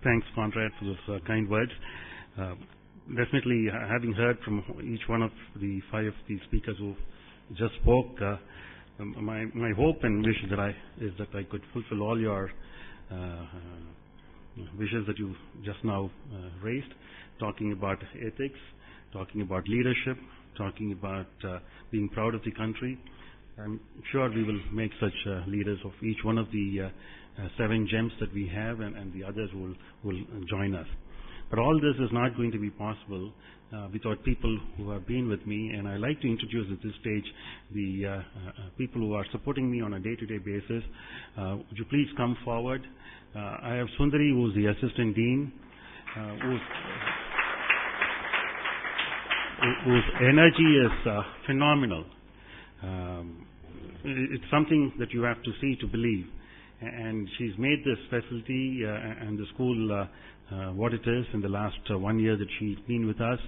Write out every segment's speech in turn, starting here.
Thanks, Conrad, for those kind words. Definitely, having heard from each one of the 5 of the speakers who just spoke, my hope and wish is that I could fulfill all your wishes that you just now raised, talking about ethics, talking about leadership, talking about being proud of the country. I'm sure we will make such leaders of each one of the 7 gems that we have, and the others will join us. But all this is not going to be possible without people who have been with me, and I'd like to introduce at this stage the people who are supporting me on a day-to-day basis. Would you please come forward? I have Sundari, who's the Assistant Dean, whose energy is phenomenal. It's something that you have to see to believe. And she's made this facility and the school what it is in the last 1 year that she's been with us.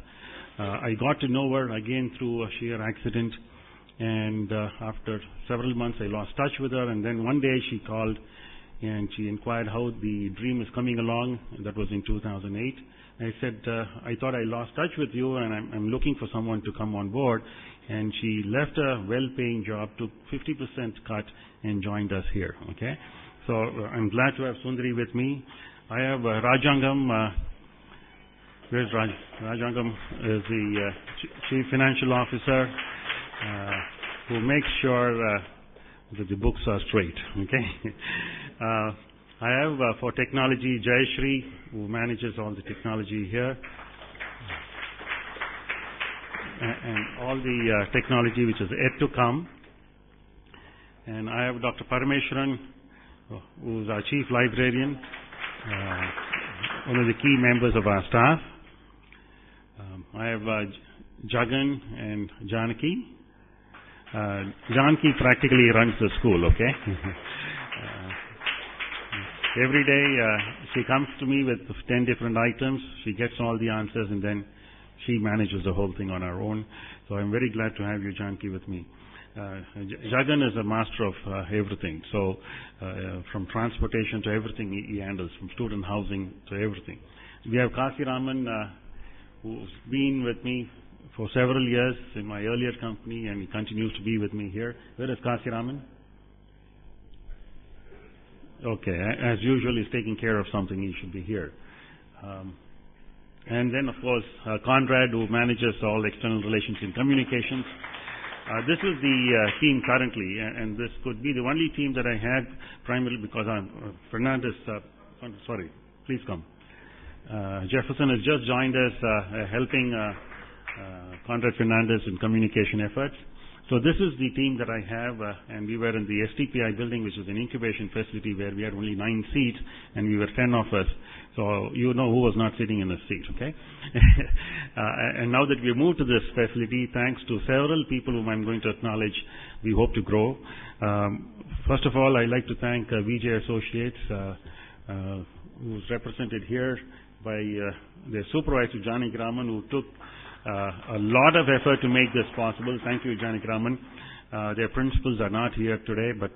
I got to know her again through a sheer accident, and after several months I lost touch with her, and then one day she called and she inquired how the dream is coming along. That was in 2008. I said, I thought I lost touch with you, and I'm looking for someone to come on board. And she left a well-paying job, took 50% cut, and joined us here. Okay, so I'm glad to have Sundari with me. I have Rajangam. Where's Raj? Rajangam is the Chief Financial Officer who makes sure that the books are straight. Okay. I have for technology Jayashree, who manages all the technology here. And all the technology which is yet to come. And I have Dr. Parameshwaran, who is our Chief Librarian, one of the key members of our staff. I have Jagan and Janaki. Janaki practically runs the school, okay? Every day she comes to me with 10 different items. She gets all the answers, and then she manages the whole thing on her own. So I'm very glad to have you, Janki, with me. Jagan is a master of everything. So from transportation to everything he handles, from student housing to everything. We have Kasi Raman, who's been with me for several years in my earlier company, and he continues to be with me here. Where is Kasi Raman? Okay, as usual, he's taking care of something. He should be here. And then, of course, Conrad, who manages all external relations and communications. This is the team currently, and this could be the only team that I had, primarily because Fernandez, sorry, please come. Jefferson has just joined us, helping Conrad Fernandez in communication efforts. So this is the team that I have, and we were in the STPI building, which is an incubation facility where we had only 9 seats, and we were 10 of us. So you know who was not sitting in a seat, okay? And now that we moved to this facility, thanks to several people whom I'm going to acknowledge, we hope to grow. First of all, I'd like to thank VJ Associates, who's represented here by their supervisor, Johnny Graman, who took a lot of effort to make this possible. Thank you, Johnny Graman. Their principals are not here today, but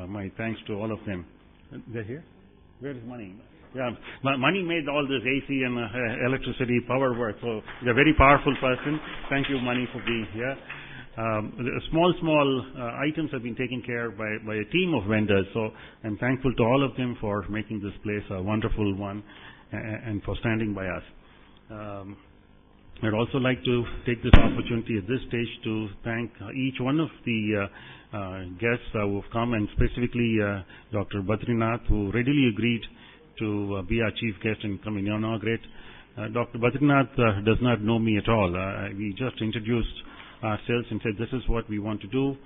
my thanks to all of them. They're here? Where is Money? Yeah, Money made all this AC and electricity power work, so he's a very powerful person. Thank you, Money, for being here. Small items have been taken care of by a team of vendors, so I'm thankful to all of them for making this place a wonderful one and for standing by us. I'd also like to take this opportunity at this stage to thank each one of the guests who have come, and specifically Dr. Badrinath, who readily agreed to be our chief guest and come and inaugurate. Dr. Badrinath does not know me at all. We just introduced ourselves and said, this is what we want to do.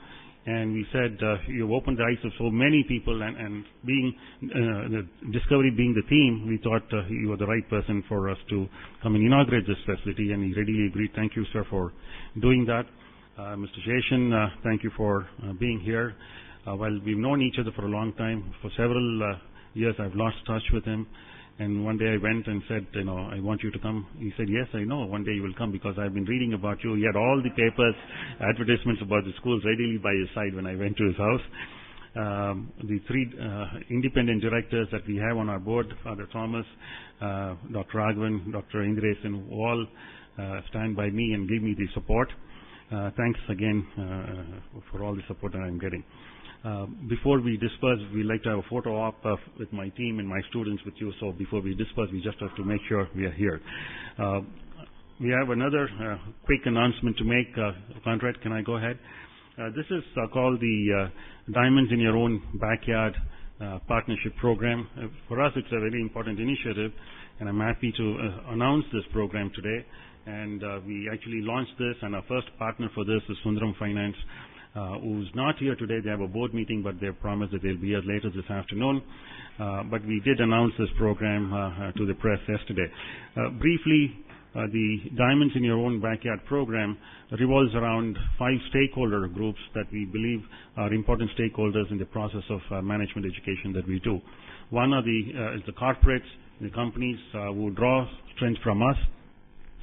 And we said, you've opened the eyes of so many people, and being the Discovery being the theme, we thought you were the right person for us to come and inaugurate this facility, and he readily agreed. Thank you, sir, for doing that. Mr. Jason, thank you for being here. While we've known each other for a long time, for several years I've lost touch with him. And one day I went and said, I want you to come. He said, yes, I know. One day you will come because I've been reading about you. He had all the papers, advertisements about the schools readily by his side when I went to his house. the three independent directors that we have on our board, Father Thomas, Dr. Raghavan, Dr. Indresan, who all stand by me and give me the support. Thanks again for all the support that I'm getting. Before we disperse, we'd like to have a photo op with my team and my students with you. So before we disperse, we just have to make sure we are here. We have another quick announcement to make. Conrad, can I go ahead? This is called the Diamonds in Your Own Backyard Partnership Program. For us, it's a very important initiative, and I'm happy to announce this program today. And we actually launched this, and our first partner for this is Sundaram Finance, who's not here today. They have a board meeting, but they've promised that they'll be here later this afternoon. But we did announce this program to the press yesterday. Briefly, the Diamonds in Your Own Backyard program revolves around 5 stakeholder groups that we believe are important stakeholders in the process of management education that we do. One are is the corporates, the companies who draw strength from us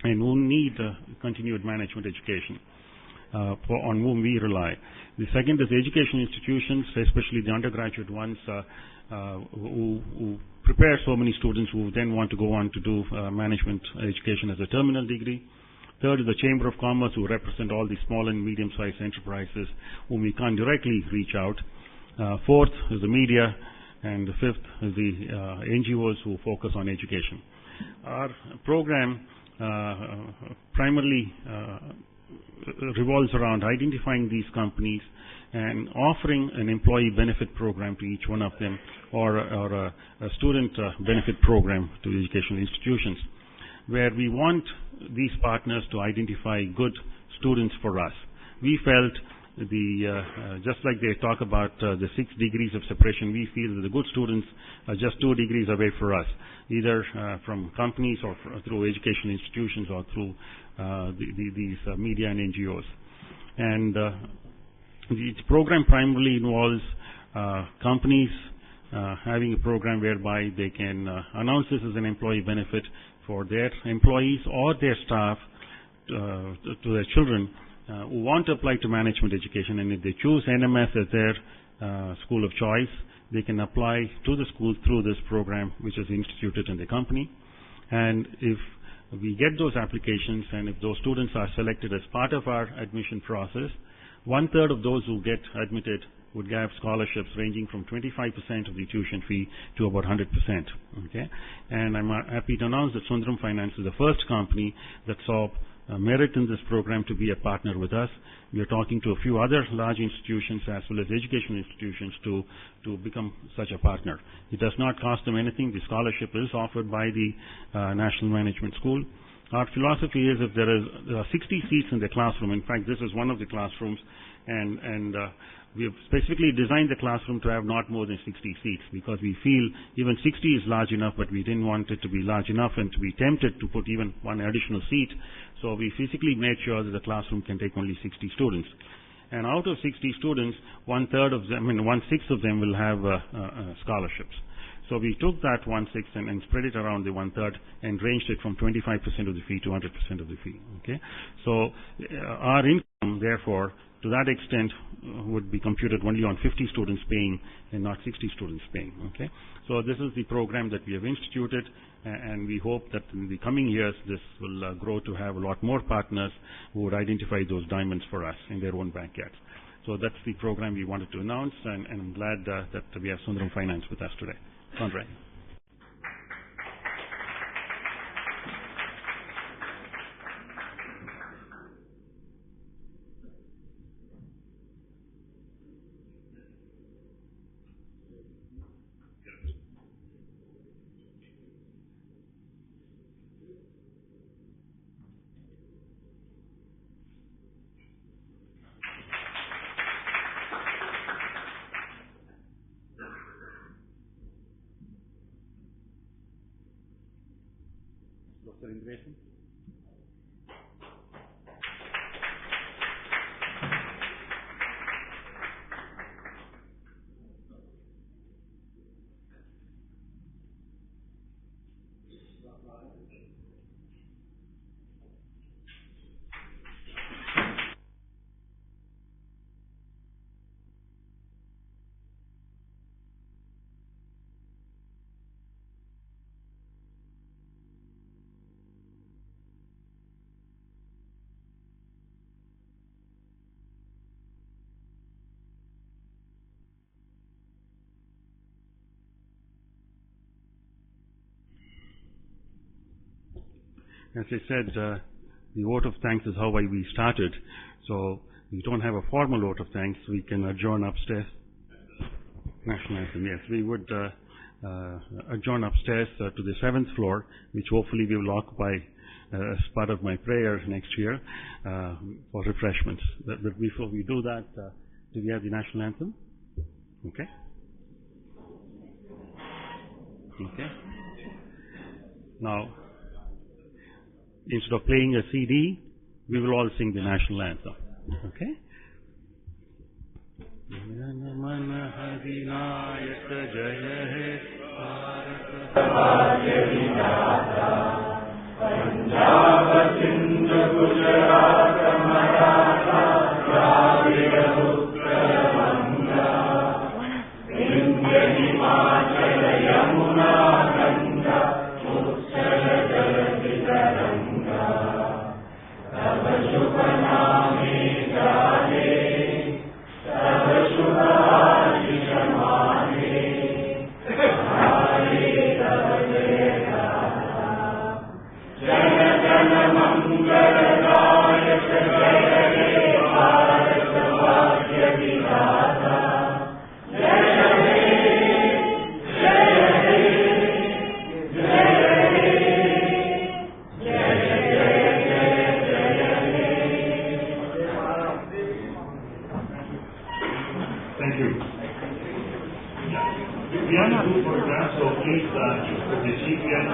and who need continued management education, on whom we rely. The second is the education institutions, especially the undergraduate ones, who prepare so many students who then want to go on to do management education as a terminal degree. Third is the Chamber of Commerce, who represent all the small and medium-sized enterprises whom we can't directly reach out. Fourth is the media, and the fifth is the NGOs who focus on education. Our program primarily revolves around identifying these companies and offering an employee benefit program to each one of them, or a student benefit program to educational institutions, where we want these partners to identify good students for us. We felt just like they talk about the 6 degrees of separation, we feel that the good students are just 2 degrees away for us, either from companies or through education institutions or through these media and NGOs. And the program primarily involves companies having a program whereby they can announce this as an employee benefit for their employees or their staff to their children who want to apply to management education. And if they choose NMS as their school of choice, they can apply to the school through this program, which is instituted in the company. And if we get those applications, and if those students are selected as part of our admission process, 1/3 of those who get admitted would have scholarships ranging from 25% of the tuition fee to about 100%. Okay, and I'm happy to announce that Sundaram Finance is the first company that saw merit in this program to be a partner with us. We are talking to a few other large institutions as well as education institutions to become such a partner. It does not cost them anything. The scholarship is offered by the National Management School. Our philosophy is if there are 60 seats in the classroom. In fact, this is one of the classrooms, and we have specifically designed the classroom to have not more than 60 seats, because we feel even 60 is large enough, but we didn't want it to be large enough and to be tempted to put even one additional seat. So we physically made sure that the classroom can take only 60 students. And out of 60 students, 1/3 of them, 1/6 of them will have scholarships. So we took that 1/6 and spread it around the 1/3 and ranged it from 25% of the fee to 100% of the fee. Okay, so our income, therefore, to that extent, would be computed only on 50 students paying and not 60 students paying. Okay, so this is the program that we have instituted, and we hope that in the coming years this will grow to have a lot more partners who would identify those diamonds for us in their own backyards. So that's the program we wanted to announce, and I'm glad that we have Sundaram Finance with us today. Conrad. Dr. Indresan. As I said, the vote of thanks is how we started. So we don't have a formal vote of thanks. We can adjourn upstairs. National anthem, yes. We would adjourn upstairs to the 7th floor, which hopefully we will occupy as part of my prayer next year for refreshments. But before we do that, do we have the national anthem? Okay. Okay. Now, instead of playing a CD, we will all sing the national anthem. Okay? Jana mana Adinayaka Jaya He Bharata Vinata Punjab Sindhu Gujarat Maratha Draviya Uttara Vanga Vindhya Himachala Yamuna Ganga Uttara Jalati Taranga Tava Shubha Name Jale Tava Shubha Ashish Mane Hare Tava Jaya Jaya Jana Mangala Dayaka Jaya He Bharata Bhagya Vidhata Jaya He Jaya He Jaya He Jaya Jaya Jaya Jaya He. Thank you. We have to do programs, so please put the GPS.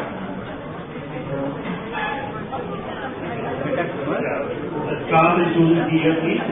Let's start the student here, please.